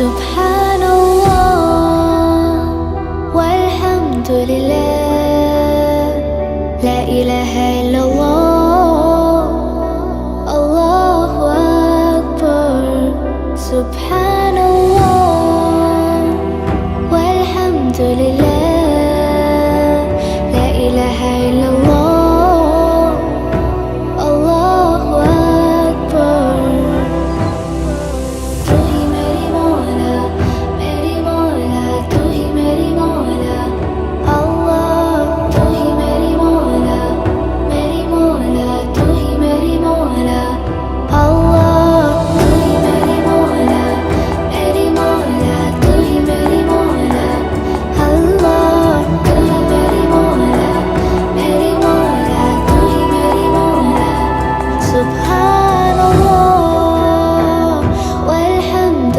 سبحان الله والحمد لله، لا إله إلا الله، الله أكبر. سبحان الله والحمد لله.